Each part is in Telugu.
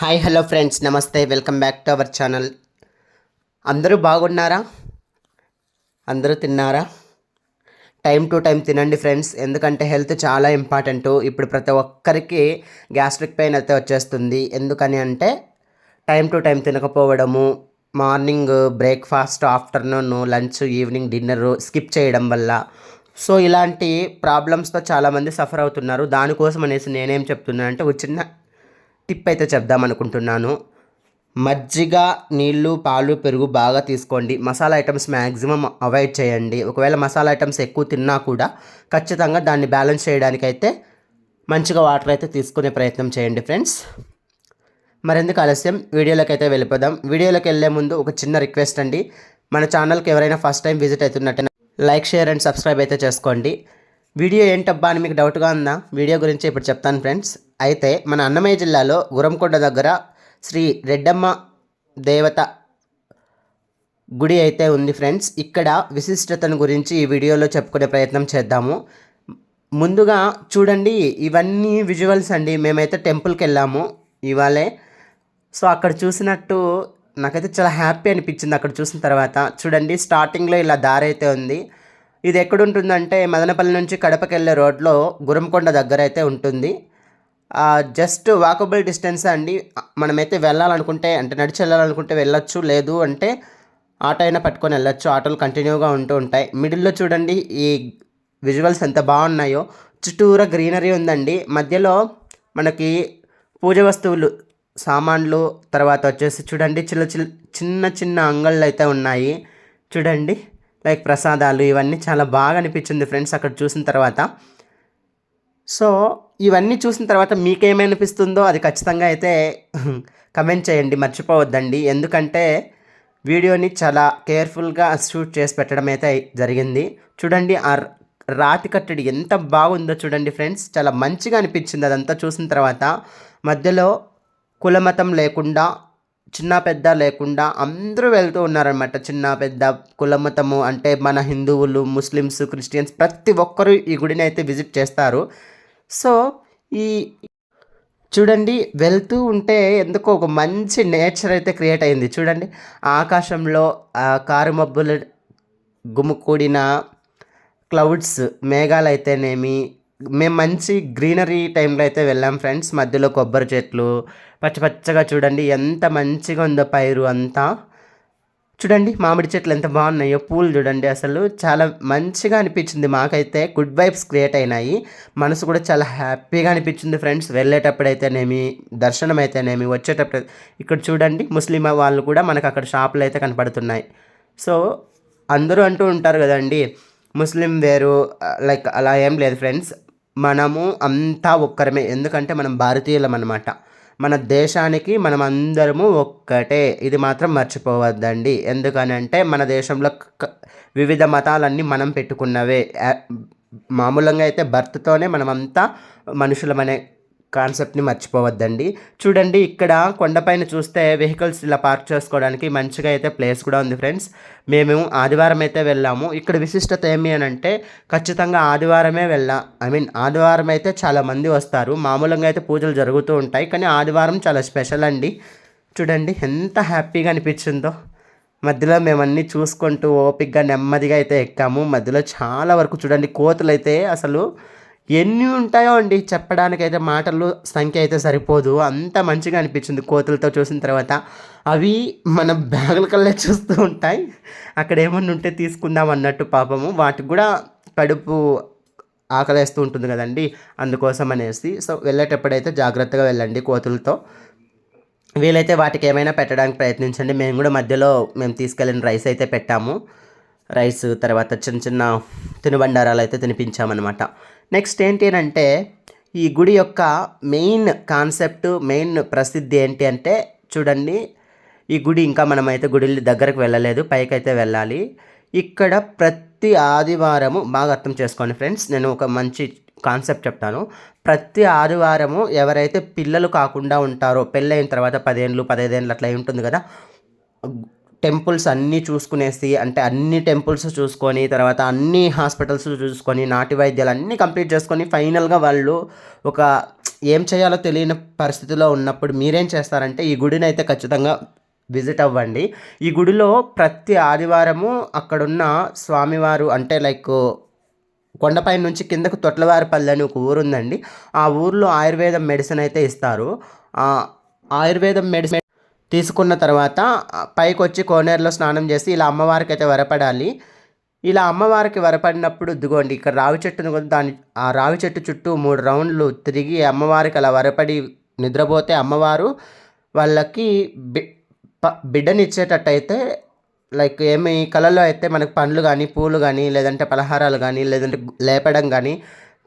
హాయ్ హలో ఫ్రెండ్స్, నమస్తే. Welcome back to our channel. అందరూ బాగున్నారా? అందరూ తిన్నారా? టైం టు టైం తినండి ఫ్రెండ్స్, ఎందుకంటే హెల్త్ చాలా ఇంపార్టెంట్. ఇప్పుడు ప్రతి ఒక్కరికి గ్యాస్ట్రిక్ పెయిన్ అయితే వచ్చేస్తుంది. ఎందుకని అంటే టైం టు టైం తినకపోవడము, morning breakfast, afternoon lunch, evening dinner skip చేయడం వల్ల. సో ఇలాంటి ప్రాబ్లమ్స్తో చాలామంది సఫర్ అవుతున్నారు. దానికోసం అనేసి నేనేం చెప్తున్నాను అంటే ఒక చిన్న టిప్ అయితే చెప్దామనుకుంటున్నాను. మజ్జిగ, నీళ్ళు, పాలు, పెరుగు బాగా తీసుకోండి. మసాలా ఐటమ్స్ మ్యాక్సిమం అవాయిడ్ చేయండి. ఒకవేళ మసాలా ఐటమ్స్ ఎక్కువ తిన్నా కూడా ఖచ్చితంగా దాన్ని బ్యాలెన్స్ చేయడానికైతే మంచిగా వాటర్ అయితే తీసుకునే ప్రయత్నం చేయండి ఫ్రెండ్స్. మరెందుకు ఆలస్యం, వీడియోలోకి అయితే వెళ్ళిపోదాం. వీడియోలోకి వెళ్ళే ముందు ఒక చిన్న రిక్వెస్ట్ అండి. మన ఛానల్కి ఎవరైనా ఫస్ట్ టైం విజిట్ అవుతున్నట్టే లైక్, షేర్ అండ్ సబ్స్క్రైబ్ అయితే చేసుకోండి. వీడియో ఏంటబ్బా అని మీకు డౌట్గా ఉందా? వీడియో గురించి ఇప్పుడు చెప్తాను ఫ్రెండ్స్. అయితే మన అన్నమయ్య జిల్లాలో గురంకొండ దగ్గర శ్రీ రెడ్డమ్మ దేవత గుడి అయితే ఉంది ఫ్రెండ్స్. ఇక్కడ విశిష్టతను గురించి ఈ వీడియోలో చెప్పుకునే ప్రయత్నం చేద్దాము. ముందుగా చూడండి, ఇవన్నీ విజువల్స్ అండి. మేమైతే టెంపుల్కి వెళ్ళాము ఇవాళే. సో అక్కడ చూసినట్టు నాకైతే చాలా హ్యాపీ అనిపించింది. అక్కడ చూసిన తర్వాత చూడండి, స్టార్టింగ్లో ఇలా దారి అయితే ఉంది. ఇది ఎక్కడుంటుందంటే మదనపల్లి నుంచి కడపకి వెళ్ళే రోడ్లో గురంకొండ దగ్గర అయితే ఉంటుంది. జస్ట్ వాకబుల్ డిస్టెన్స్ అండి. మనమైతే వెళ్ళాలనుకుంటే, అంటే నడిచి వెళ్ళాలనుకుంటే వెళ్ళొచ్చు, లేదు అంటే ఆటో అయినా పట్టుకొని వెళ్ళొచ్చు. ఆటోలు కంటిన్యూగా ఉంటూ ఉంటాయి. మిడిల్లో చూడండి ఈ విజువల్స్ ఎంత బాగున్నాయో. చుట్టూరా గ్రీనరీ ఉందండి. మధ్యలో మనకి పూజ వస్తువులు, సామాన్లు, తర్వాత వచ్చేసి చూడండి చిన్న చిన్న అంగళ్ళు అయితే ఉన్నాయి చూడండి. లైక్ ప్రసాదాలు, ఇవన్నీ చాలా బాగా అనిపించింది ఫ్రెండ్స్ అక్కడ చూసిన తర్వాత. సో ఇవన్నీ చూసిన తర్వాత మీకేమనిపిస్తుందో అది ఖచ్చితంగా అయితే కమెంట్ చేయండి, మర్చిపోవద్దండి. ఎందుకంటే వీడియోని చాలా కేర్ఫుల్గా షూట్ చేసి పెట్టడం అయితే జరిగింది. చూడండి ఆ రాతి కట్టడి ఎంత బాగుందో చూడండి ఫ్రెండ్స్. చాలా మంచిగా అనిపించింది అదంతా చూసిన తర్వాత. మధ్యలో కులమతం లేకుండా, చిన్న పెద్ద లేకుండా అందరూ వెళ్తూ ఉన్నారనమాట. చిన్న పెద్ద కులమతము అంటే మన హిందువులు, ముస్లిమ్స్, క్రిస్టియన్స్ ప్రతి ఒక్కరూ ఈ గుడిని అయితే విజిట్ చేస్తారు. సో ఈ చూడండి, వెళ్తూ ఉంటే ఎందుకో ఒక మంచి నేచర్ అయితే క్రియేట్ అయింది చూడండి. ఆకాశంలో కారు మబ్బులు గుమ్ముకూడిన క్లౌడ్స్, మేఘాలు అయితేనేమి, మేము మంచి గ్రీనరీ టైంలో అయితే వెళ్ళాం ఫ్రెండ్స్. మధ్యలో కొబ్బరి చెట్లు పచ్చగా చూడండి, ఎంత మంచిగా ఉందో పైరు అంతా. చూడండి మామిడి చెట్లు ఎంత బాగున్నాయో, పూలు చూడండి, అసలు చాలా మంచిగా అనిపించింది. మాకైతే గుడ్ వైబ్స్ క్రియేట్ అయినాయి. మనసు కూడా చాలా హ్యాపీగా అనిపించింది ఫ్రెండ్స్. వెళ్ళేటప్పుడు అయితేనేమి, దర్శనం అయితేనేమి, వచ్చేటప్పుడు. ఇక్కడ చూడండి ముస్లిం వాళ్ళు కూడా మనకు అక్కడ షాపులు అయితే కనపడుతున్నాయి. సో అందరూ అంటూ ఉంటారు కదండి, ముస్లిం వేరు, లైక్ అలా ఏం లేదు ఫ్రెండ్స్. మనము అంతా ఒక్కరమే. ఎందుకంటే మనం భారతీయులం అన్నమాట. మన దేశానికి మనం అందరము ఒక్కటే. ఇది మాత్రం మర్చిపోవద్దండి. ఎందుకనంటే మన దేశంలో వివిధ మతాలన్నీ మనం పెట్టుకున్నవే. మామూలుగా అయితే బర్త్తోనే మనమంతా మనుషులమనే కాన్సెప్ట్ని మర్చిపోవద్దండి. చూడండి ఇక్కడ కొండపైన చూస్తే వెహికల్స్ ఇలా పార్క్ చేసుకోవడానికి మంచిగా అయితే ప్లేస్ కూడా ఉంది ఫ్రెండ్స్. మేము ఆదివారం అయితే వెళ్ళాము. ఇక్కడ విశిష్టత ఏమి అని అంటే ఖచ్చితంగా ఆదివారమే ఆదివారం అయితే చాలామంది వస్తారు. మామూలుగా అయితే పూజలు జరుగుతూ ఉంటాయి, కానీ ఆదివారం చాలా స్పెషల్ అండి. చూడండి ఎంత హ్యాపీగా అనిపించిందో. మధ్యలో మేము అన్నీ చూసుకుంటూ ఓపిక్గా నెమ్మదిగా అయితే ఎక్కాము. మధ్యలో చాలా వరకు చూడండి కోతులు అయితే అసలు ఎన్ని ఉంటాయో అండి, చెప్పడానికైతే మాటలు సంఖ్య అయితే సరిపోదు. అంత మంచిగా అనిపించింది కోతులతో చూసిన తర్వాత. అవి మన బ్యాగుల కల్లా చూస్తూ ఉంటాయి. అక్కడ ఏమన్నా ఉంటే తీసుకుందాం అన్నట్టు పాపము. వాటికి కూడా కడుపు ఆకలేస్తూ ఉంటుంది కదండి, అందుకోసం అనేసి. సో వెళ్ళేటప్పుడైతే జాగ్రత్తగా వెళ్ళండి కోతులతో. వీలైతే వాటికి ఏమైనా పెట్టడానికి ప్రయత్నించండి. మేము కూడా మధ్యలో మేము తీసుకెళ్ళిన రైస్ అయితే పెట్టాము. రైస్ తర్వాత చిన్న తినుబండారాలు అయితే తినిపించామన్నమాట. నెక్స్ట్ ఏంటి అంటే ఈ గుడి యొక్క మెయిన్ కాన్సెప్ట్, మెయిన్ ప్రసిద్ధి ఏంటి అంటే చూడండి, ఈ గుడి ఇంకా మనమైతే గుడి దగ్గరకు వెళ్ళలేదు, పైకి అయితే వెళ్ళాలి. ఇక్కడ ప్రతి ఆదివారము, బాగా అర్థం చేసుకోండి ఫ్రెండ్స్, నేను ఒక మంచి కాన్సెప్ట్ చెప్తాను. ప్రతి ఆదివారము ఎవరైతే పిల్లలు కాకుండా ఉంటారో, పెళ్ళైన తర్వాత 10 ఏళ్ళు 15 ఏళ్ళు అట్లా ఉంటుంది కదా, టెంపుల్స్ అన్నీ చూసుకునేసి, అంటే అన్ని టెంపుల్స్ చూసుకొని, తర్వాత అన్ని హాస్పిటల్స్ చూసుకొని, నాటి వైద్యాలు అన్నీ కంప్లీట్ చేసుకొని ఫైనల్గా వాళ్ళు ఒక ఏం చేయాలో తెలియని పరిస్థితిలో ఉన్నప్పుడు మీరేం చేస్తారంటే ఈ గుడిని అయితే ఖచ్చితంగా విజిట్ అవ్వండి. ఈ గుడిలో ప్రతి ఆదివారము అక్కడున్న స్వామివారు అంటే లైక్ కొండపై నుంచి కిందకు తొట్లవారిపల్లి అని ఒక ఊరు ఉందండి. ఆ ఊర్లో ఆయుర్వేదం మెడిసిన్ అయితే ఇస్తారు. ఆ ఆయుర్వేదం మెడిసిన్ తీసుకున్న తర్వాత పైకి వచ్చి కోనేరులో స్నానం చేసి ఇలా అమ్మవారికి అయితే వరపడాలి. ఇలా అమ్మవారికి వరపడినప్పుడు ఇదిగోండి ఇక్కడ రావి చెట్టును కూడా ఆ రావి చెట్టు చుట్టూ 3 రౌండ్లు తిరిగి అమ్మవారికి అలా వరపడి నిద్రపోతే అమ్మవారు వాళ్ళకి బిడ్డనిచ్చేటట్టయితే లైక్ ఏమి కళలో అయితే మనకు పండ్లు కానీ పూలు కానీ లేదంటే పలహారాలు కానీ లేదంటే లేపడం కానీ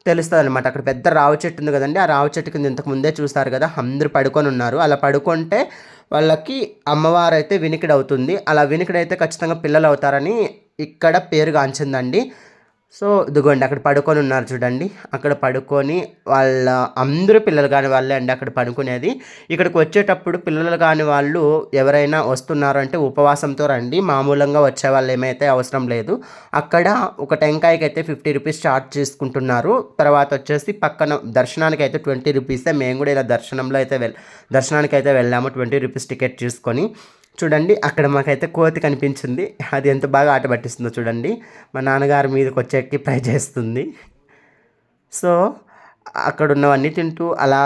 తెలుస్తుంది అనమాట. అక్కడ పెద్ద రావి చెట్టు ఉంది కదండి, ఆ రావి చెట్టు కింద ఇంతకు ముందే చూస్తారు కదా, అందరూ పడుకొని ఉన్నారు. అలా పడుకుంటే వాళ్ళకి అమ్మవారు అయితే వినికిడి అవుతుంది. అలా వినికిడి అయితే ఖచ్చితంగా పిల్లలు అవుతారని ఇక్కడ పేరుగాంచిందండి. సో ఇదిగోండి అక్కడ పడుకొని ఉన్నారు చూడండి, అక్కడ పడుకొని వాళ్ళ అందరూ పిల్లలు కాని వాళ్ళే అండి అక్కడ పడుకునేది. ఇక్కడికి వచ్చేటప్పుడు పిల్లలు కాని వాళ్ళు ఎవరైనా వస్తున్నారు అంటే ఉపవాసంతో రండి, మామూలుగా వచ్చే వాళ్ళు ఏమైతే అవసరం లేదు. అక్కడ ఒక టెంకాయకి అయితే 50 రూపీస్ చార్జ్ చేసుకుంటున్నారు. తర్వాత వచ్చేసి పక్కన దర్శనానికి అయితే 20 రూపీసే. మేము కూడా ఇలా దర్శనానికి అయితే వెళ్ళాము 20 రూపీస్ టికెట్ తీసుకొని. చూడండి అక్కడ మాకైతే కోతి కనిపించింది, అది ఎంత బాగా ఆట పట్టిస్తుందో చూడండి. మా నాన్నగారి మీదకి వచ్చేకి ట్రై చేస్తుంది. సో అక్కడ ఉన్నవన్నీ తింటూ అలా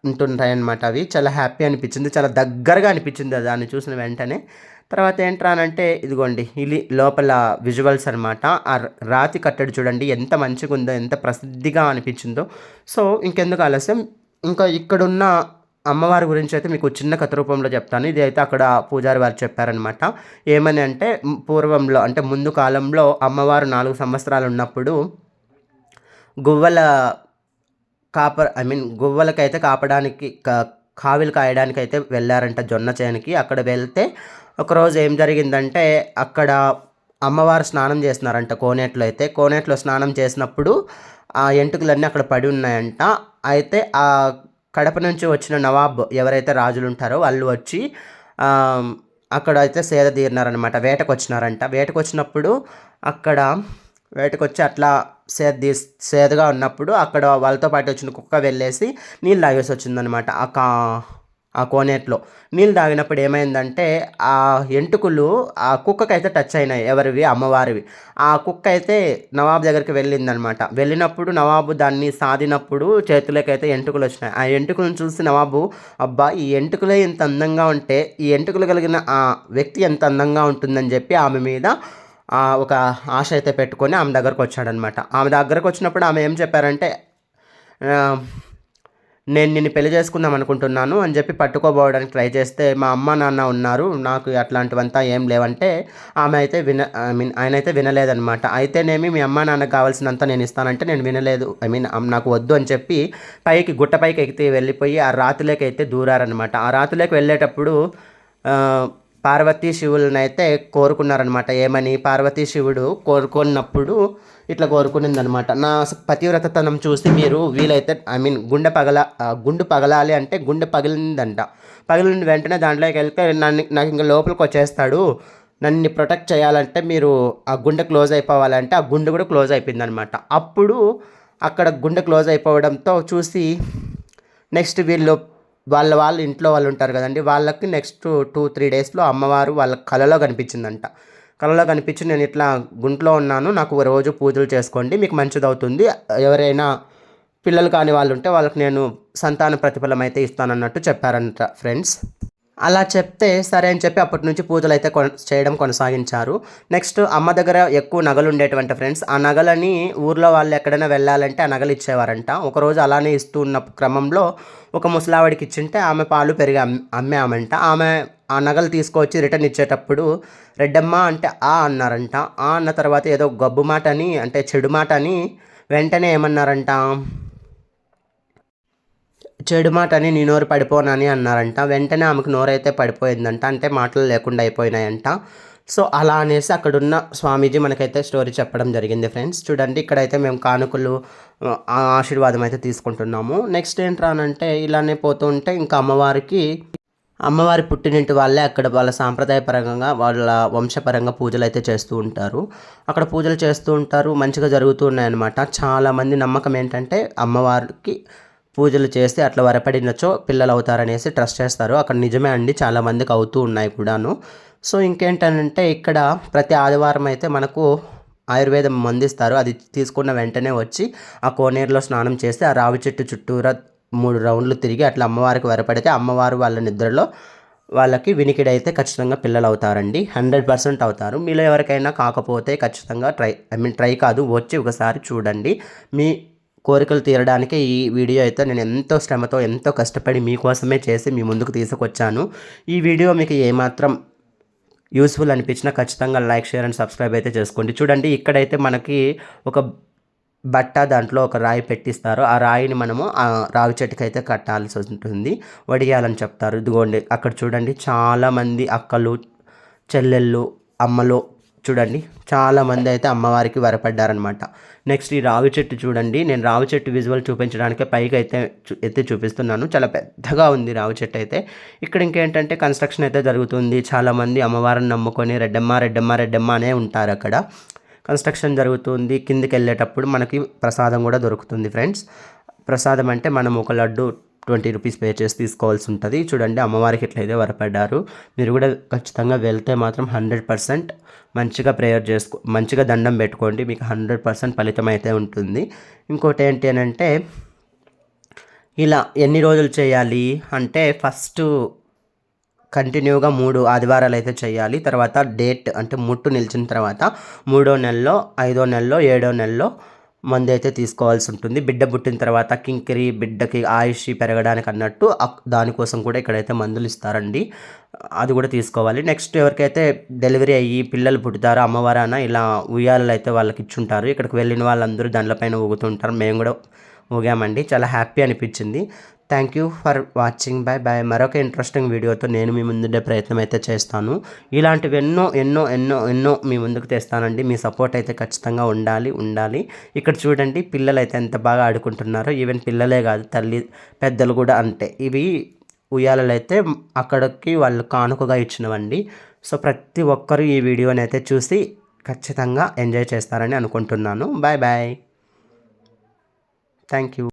ఉంటుంటాయి అన్నమాట. అవి చాలా హ్యాపీ అనిపించింది, చాలా దగ్గరగా అనిపించింది దాన్ని చూసిన వెంటనే. తర్వాత ఏంట్రానంటే ఇదిగోండి ఇది లోపల విజువల్స్ అనమాట. ఆ రాతి కట్టడి చూడండి ఎంత మంచిగా ఉందో, ఎంత ప్రసిద్ధిగా అనిపించిందో. సో ఇంకెందుకు ఆలస్యం, ఇంకా ఇక్కడున్న అమ్మవారి గురించి అయితే మీకు చిన్న కథ రూపంలో చెప్తాను. ఇది అయితే అక్కడ పూజారి వారు చెప్పారనమాట. ఏమని అంటే పూర్వంలో అంటే ముందు కాలంలో అమ్మవారు 4 సంవత్సరాలు ఉన్నప్పుడు గువ్వల గువ్వలకైతే కాపడానికి కావిలు కాయడానికి అయితే వెళ్ళారంట జొన్న చేనుకి. అక్కడ వెళ్తే ఒకరోజు ఏం జరిగిందంటే అక్కడ అమ్మవారు స్నానం చేస్తున్నారంట కోనేట్లో. అయితే కోనేట్లో స్నానం చేసినప్పుడు ఆ ఎంటుకలన్నీ అక్కడ పడి ఉన్నాయంట. అయితే ఆ కడప నుంచి వచ్చిన నవాబ్ ఎవరైతే రాజులు ఉంటారో వాళ్ళు వచ్చి అక్కడ అయితే సేద తీరినారనమాట. వేటకు వచ్చినారంట. వేటకు వచ్చినప్పుడు అక్కడ వేటకొచ్చి అట్లా సేదగా ఉన్నప్పుడు అక్కడ వాళ్ళతో పాటు వచ్చిన కుక్క వెళ్ళేసి నీళ్ళు తాగేసి వచ్చిందనమాట. ఆ కోనేట్లో నీళ్ళు తాగినప్పుడు ఏమైందంటే ఆ ఎంటుకలు ఆ కుక్కకైతే టచ్ అయినాయి. ఎవరివి? అమ్మవారివి. ఆ కుక్క అయితే నవాబు దగ్గరికి వెళ్ళిందనమాట. వెళ్ళినప్పుడు నవాబు దాన్ని సాదినప్పుడు చేతులకైతే ఎంటుకలు వచ్చినాయి. ఆ ఎంటుకలను చూసి నవాబు అబ్బా ఈ ఎంటుకలే ఇంత అందంగా ఉంటే ఈ ఎంటుకలు కలిగిన ఆ వ్యక్తి ఎంత అందంగా ఉంటుందని చెప్పి ఆమె మీద ఒక ఆశ అయితే పెట్టుకొని ఆమె దగ్గరకు వచ్చాడనమాట. ఆమె దగ్గరకు వచ్చినప్పుడు ఆమె ఏం చెప్పారంటే నేను నిన్ను పెళ్లి చేసుకుందాం అనుకుంటున్నాను అని చెప్పి పట్టుకోబోవడానికి ట్రై చేస్తే మా అమ్మ నాన్న ఉన్నారు, నాకు అట్లాంటివంతా ఏం లేవంటే ఆమె అయితే ఆయన అయితే వినలేదనమాట. అయితేనేమి మీ అమ్మ నాన్నకు కావాల్సినంత నేను ఇస్తానంటే నేను వినలేదు, నాకు వద్దు అని చెప్పి గుట్టపైకి ఎక్కితే వెళ్ళిపోయి ఆ రాతిలోకి అయితే దూరారనమాట. ఆ రాతిలోకి వెళ్ళేటప్పుడు పార్వతీ శివులను అయితే కోరుకున్నారనమాట. ఏమని? పార్వతీ శివుడు కోరుకున్నప్పుడు ఇట్లా కోరుకునిందనమాట, నా పతివ్రతతనం చూసి మీరు వీలైతే గుండు పగలాలి అంటే గుండె పగిలిందంట. పగిలిన వెంటనే దాంట్లోకి వెళ్తే నాకు ఇంకా లోపలికి వచ్చేస్తాడు, నన్ను ప్రొటెక్ట్ చేయాలంటే మీరు ఆ గుండె క్లోజ్ అయిపోవాలంటే ఆ గుండె కూడా క్లోజ్ అయిపోయిందనమాట. అప్పుడు అక్కడ గుండె క్లోజ్ అయిపోవడంతో చూసి నెక్స్ట్ వాళ్ళ ఇంట్లో వాళ్ళు ఉంటారు కదండి, వాళ్ళకి నెక్స్ట్ 2-3 డేస్లో అమ్మవారు వాళ్ళ కలలో కనిపించిందంట. కలలో కనిపించి నేను ఇట్లా గుంట్లో ఉన్నాను, నాకు రోజు పూజలు చేసుకోండి, మీకు మంచిదవుతుంది, ఎవరైనా పిల్లలు కాని వాళ్ళు ఉంటే వాళ్ళకి నేను సంతాన ప్రతిఫలం అయితే ఇస్తానన్నట్టు చెప్పారంట ఫ్రెండ్స్. అలా చెప్తే సరే అని చెప్పి అప్పటి నుంచి పూజలు అయితే చేయడం కొనసాగించారు. నెక్స్ట్ అమ్మ దగ్గర ఎక్కువ నగలు ఉండేటువంటి ఫ్రెండ్స్. ఆ నగలని ఊర్లో వాళ్ళు ఎక్కడైనా వెళ్ళాలంటే ఆ నగలు ఇచ్చేవారంట. ఒకరోజు అలానే ఇస్తూ ఉన్న క్రమంలో ఒక ముసలావిడికి ఇచ్చింటే ఆమె పాలు పెరిగి అమ్మామంట. ఆమె ఆ నగలు తీసుకొచ్చి రిటర్న్ ఇచ్చేటప్పుడు రెడ్డమ్మ అంటే అన్నారంట. అన్న తర్వాత ఏదో గబ్బు మాట అని అంటే చెడు మాట అని వెంటనే ఏమన్నారంట, చెడు మాట అని నీ నోరు పడిపోనని అన్నారంట. వెంటనే ఆమెకు నోరైతే పడిపోయిందంట, అంటే మాటలు లేకుండా అయిపోయినాయంట. సో అలా అనేసి అక్కడున్న స్వామీజీ మనకైతే స్టోరీ చెప్పడం జరిగింది ఫ్రెండ్స్. చూడండి ఇక్కడైతే మేము కానుకలు ఆశీర్వాదం అయితే తీసుకుంటున్నాము. నెక్స్ట్ ఏంట్రానంటే ఇలానే పోతూ ఉంటే ఇంకా అమ్మవారి పుట్టినింటి వాళ్ళే అక్కడ వాళ్ళ సాంప్రదాయపరంగా వాళ్ళ వంశపరంగా పూజలు అయితే చేస్తూ ఉంటారు. అక్కడ పూజలు చేస్తూ ఉంటారు, మంచిగా జరుగుతూ ఉన్నాయన్నమాట. చాలామంది నమ్మకం ఏంటంటే అమ్మవారికి పూజలు చేస్తే అట్లా వరపడినచో పిల్లలు అవుతారనేసి ట్రస్ట్ చేస్తారు. అక్కడ నిజమే అండి, చాలామందికి అవుతూ ఉన్నాయి కూడాను. సో ఇంకేంటంటే ఇక్కడ ప్రతి ఆదివారం అయితే మనకు ఆయుర్వేదం మందిస్తారు. అది తీసుకున్న వెంటనే వచ్చి ఆ కోనేరులో స్నానం చేస్తే ఆ రావి చెట్టు చుట్టూరా 3 రౌండ్లు తిరిగి అట్లా అమ్మవారికి వరపడితే అమ్మవారు వాళ్ళ నిద్రలో వాళ్ళకి వినికిడైతే ఖచ్చితంగా పిల్లలు అవుతారండి. 100% అవుతారు. మీలో ఎవరికైనా కాకపోతే ఖచ్చితంగా ట్రై కాదు, వచ్చి ఒకసారి చూడండి. మీ కోరికలు తీరడానికి ఈ వీడియో అయితే నేను ఎంతో శ్రమతో ఎంతో కష్టపడి మీకోసమే చేసి మీ ముందుకు తీసుకొచ్చాను. ఈ వీడియో మీకు ఏమాత్రం యూస్ఫుల్ అనిపించినా ఖచ్చితంగా లైక్, షేర్ అండ్ సబ్స్క్రైబ్ అయితే చేసుకోండి. చూడండి ఇక్కడైతే మనకి ఒక బట్ట, దాంట్లో ఒక రాయి పెట్టిస్తారు. ఆ రాయిని మనము ఆ రావి చెట్టుకి అయితే కట్టాల్సి ఉంటుంది, వడియాలని చెప్తారు. ఇదిగోండి అక్కడ చూడండి చాలామంది అక్కలు, చెల్లెళ్ళు, అమ్మలు చూడండి చాలామంది అయితే అమ్మవారికి వరపడ్డారనమాట. నెక్స్ట్ ఈ రావి చెట్టు చూడండి, నేను రావి చెట్టు విజువల్ చూపించడానికి పైకి అయితే ఎత్తి చూపిస్తున్నాను. చాలా పెద్దగా ఉంది రావి చెట్టు అయితే. ఇక్కడ ఇంకేంటంటే కన్స్ట్రక్షన్ అయితే జరుగుతుంది. చాలామంది అమ్మవారిని నమ్ముకొని రెడ్డమ్మ రెడ్డమ్మ రెడ్డమ్మ అనే ఉంటారు అక్కడ. కన్స్ట్రక్షన్ జరుగుతుంది. కిందికి వెళ్ళేటప్పుడు మనకి ప్రసాదం కూడా దొరుకుతుంది ఫ్రెండ్స్. ప్రసాదం అంటే మనం ఒక లడ్డు 20 రూపీస్ పే చేసి తీసుకోవాల్సి ఉంటుంది. చూడండి అమ్మవారికి ఇట్లయితే వరపడ్డారు. మీరు కూడా ఖచ్చితంగా వెళ్తే మాత్రం 100% మంచిగా ప్రేయర్ మంచిగా దండం పెట్టుకోండి, మీకు 100% ఫలితం అయితే ఉంటుంది. ఇంకోటి ఏంటి అని అంటే ఇలా ఎన్ని రోజులు చేయాలి అంటే ఫస్ట్ కంటిన్యూగా 3 ఆదివారాలు అయితే చేయాలి. తర్వాత డేట్ అంటే ముట్టు నిలిచిన తర్వాత 3వ నెలలో, 5వ నెలలో, 7వ నెలలో మందు అయితే తీసుకోవాల్సి ఉంటుంది. బిడ్డ పుట్టిన తర్వాత కింకిరి బిడ్డకి ఆయుష్ పెరగడానికి అన్నట్టు దానికోసం కూడా ఇక్కడైతే మందులు ఇస్తారండి, అది కూడా తీసుకోవాలి. నెక్స్ట్ ఎవరికైతే డెలివరీ అయ్యి పిల్లలు పుడతారో అమ్మవారాన ఇలా ఉయ్యాలలు అయితే వాళ్ళకి ఇచ్చుంటారు. ఇక్కడికి వెళ్ళిన వాళ్ళందరూ దానిపైన ఊగుతుంటారు. మేము కూడా ఊగామండి, చాలా హ్యాపీ అనిపించింది. Thank you for watching. Bye bye. మరొక ఇంట్రెస్టింగ్ వీడియోతో నేను మీ ముందుండే ప్రయత్నం అయితే చేస్తాను. ఇలాంటివి ఎన్నో ఎన్నో ఎన్నో ఎన్నో మీ ముందుకు తెస్తానండి. మీ సపోర్ట్ అయితే ఖచ్చితంగా ఉండాలి. ఇక్కడ చూడండి పిల్లలు అయితే ఎంత బాగా ఆడుకుంటున్నారో. ఈవెన్ పిల్లలే కాదు, తల్లి పెద్దలు కూడా అంతే. ఇవి ఉయ్యాలలు అయితే అక్కడికి వాళ్ళు కానుకగా ఇచ్చినవండి. సో ప్రతి ఒక్కరూ ఈ వీడియోని అయితే చూసి ఖచ్చితంగా ఎంజాయ్ చేస్తారని అనుకుంటున్నాను. Bye bye. Thank you.